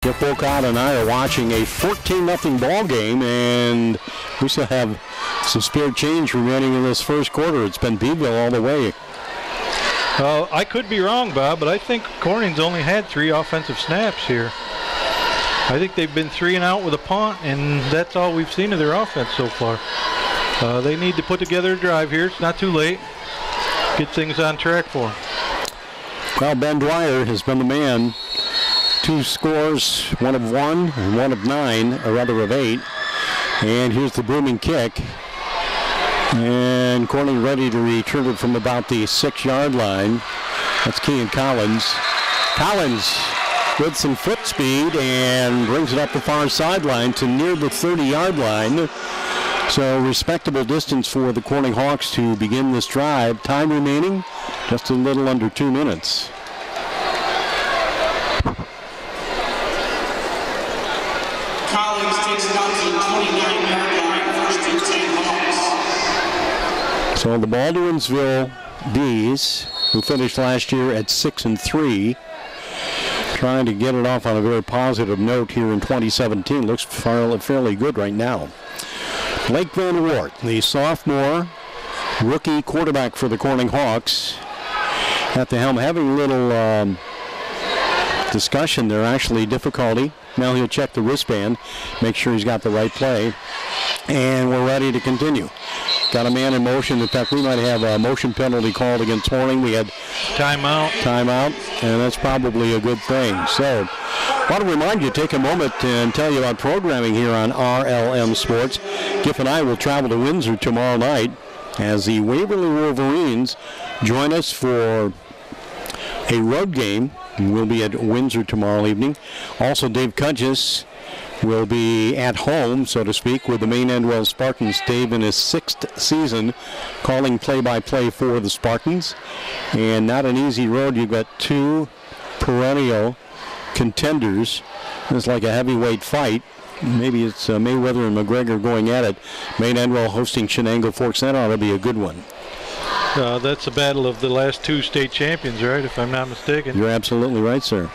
Jeff Volcott and I are watching a 14-0 ball game, and we still have some spare change remaining in this first quarter. It's been Beeville all the way. I could be wrong, Bob, but I think Corning's only had 3 offensive snaps here. I think they've been 3 and out with a punt, and that's all we've seen of their offense so far. They need to put together a drive here. It's not too late. Get things on track for them. Well, Ben Dwyer has been the man. 2 scores, 1 of 1 and 1 of 9, or rather of 8. And here's the booming kick. And Corning ready to return it from about the 6-yard line. That's Kean Collins. Collins with some foot speed and brings it up the far sideline to near the 30-yard line. So respectable distance for the Corning Hawks to begin this drive. Time remaining, just a little under 2 minutes. Collins takes it out to the 29-yard line, first and 10 Hawks. So the Baldwinsville Bees, who finished last year at 6-3, trying to get it off on a very positive note here in 2017. Looks fairly good right now. Blake Van Wart, the sophomore rookie quarterback for the Corning Hawks, at the helm, having a little discussion there, actually difficulty. Now he'll check the wristband, make sure he's got the right play, and we're ready to continue. Got a man in motion. In fact, we might have a motion penalty called against Corning. We had timeout, and that's probably a good thing. So I want to remind you, take a moment and tell you about programming here on RLM Sports. Giff and I will travel to Windsor tomorrow night as the Waverly Wolverines join us for a road game. We'll be at Windsor tomorrow evening. Also, Dave Cudges will be at home, so to speak, with the Maine Endwell Spartans. Dave in his 6th season calling play-by-play for the Spartans. And not an easy road. You've got 2 perennial contenders. It's like a heavyweight fight. Maybe it's Mayweather and McGregor going at it. Maine Endwell hosting Shenango Forks. That ought to be a good one. That's a battle of the last 2 state champions, right, if I'm not mistaken. You're absolutely right, sir.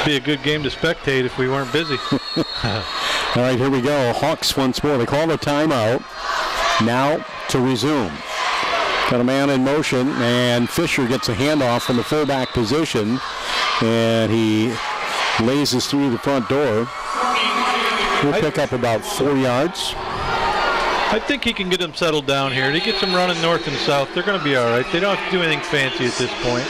Be a good game to spectate if we weren't busy. All right, here we go. Hawks once more. They call a timeout. Now to resume. Got a man in motion, and Fisher gets a handoff from the fullback position, and he lazes through the front door. He'll pick up about 4 yards. I think he can get them settled down here. He gets them running north and south. They're going to be all right. They don't have to do anything fancy at this point.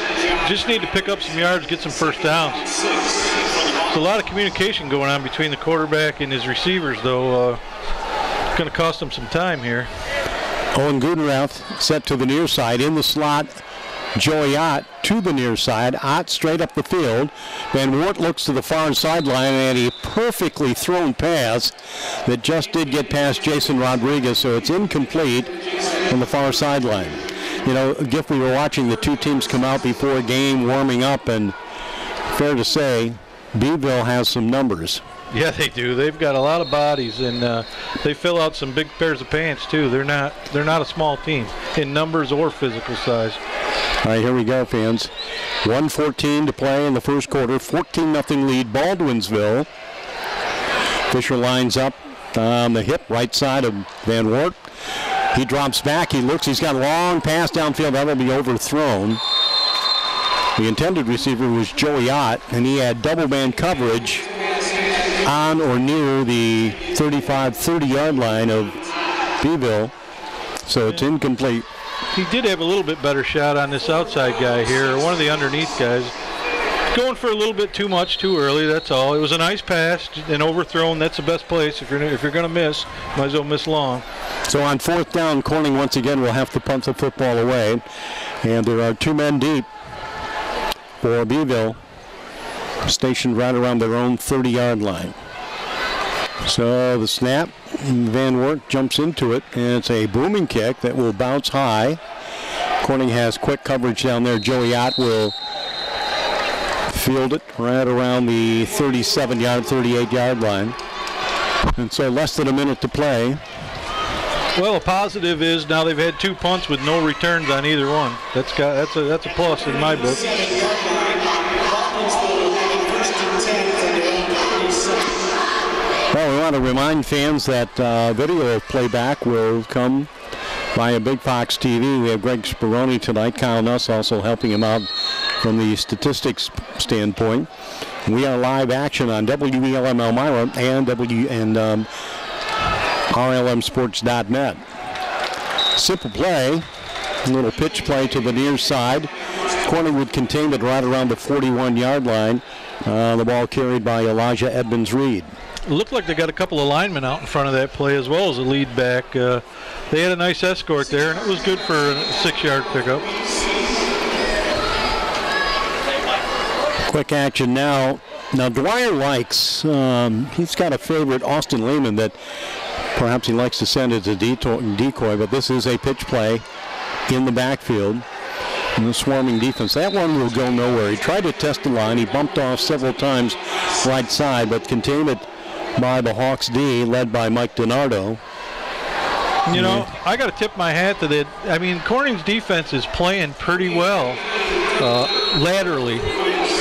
Just need to pick up some yards, get some first downs. There's a lot of communication going on between the quarterback and his receivers, though. It's going to cost them some time here. Owen Gudenrath set to the near side. In the slot, Joey Ott to the near side. Ott straight up the field. Van Wart looks to the far sideline, and a perfectly thrown pass that just did get past Jason Rodriguez, so it's incomplete on the far sideline. You know, Giff, we were watching the 2 teams come out before a game, warming up, and fair to say, Beeville has some numbers. Yeah, they do. They've got a lot of bodies, and they fill out some big pairs of pants too. They're not a small team in numbers or physical size. All right, here we go, fans. 1:14 to play in the first quarter. 14-0 lead, Baldwinsville. Fisher lines up on the hip, right side of Van Wart. He drops back. He looks. He's got a long pass downfield. That'll be overthrown. The intended receiver was Joey Ott, and he had double man coverage on or near the 35-30-yard line of Beeville. So it's incomplete. He did have a little bit better shot on this outside guy here, one of the underneath guys. Going for a little bit too much too early, that's all. It was a nice pass and overthrown. That's the best place. If you're going to miss, might as well miss long. So on 4th down, Corning once again will have to punt the football away. And there are 2 men deep for Beeville, stationed right around their own 30-yard line. So the snap, Van Wart jumps into it, and it's a booming kick that will bounce high. Corning has quick coverage down there. Joey Ott will field it right around the 37-yard, 38-yard line. And so less than a minute to play. Well, a positive is now they've had 2 punts with no returns on either one. That's a plus in my book. want to remind fans that video playback will come via Big Fox TV. We have Greg Speroni tonight. Kyle Nuss also helping him out from the statistics standpoint. We are live action on WELM Elmira and RLMsports.net. Simple play, a little pitch play to the near side. Corner with containment right around the 41-yard line. The ball carried by Elijah Edmonds-Reed. It looked like they got a couple of linemen out in front of that play as well as a lead back. They had a nice escort there, and it was good for a 6-yard pickup. Quick action now. Now Dwyer likes, he's got a favorite, Austin Lehman, that perhaps he likes to send as a decoy, but this is a pitch play in the backfield. And the swarming defense. That one will go nowhere. He tried to test the line. He bumped off several times right side, but contained it by the Hawks D, led by Mike DiNardo. You know, I got to tip my hat to that. I mean, Corning's defense is playing pretty well laterally.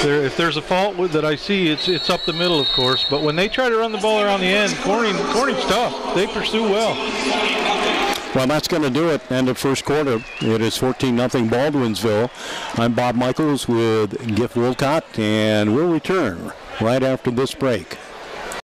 If there's a fault that I see, it's up the middle, of course. But when they try to run the ball around the end, Corning's tough. They pursue well. Well, that's going to do it. End of first quarter. It is 14-0 Baldwinsville. I'm Bob Michaels with Giff Wolcott, and we'll return right after this break.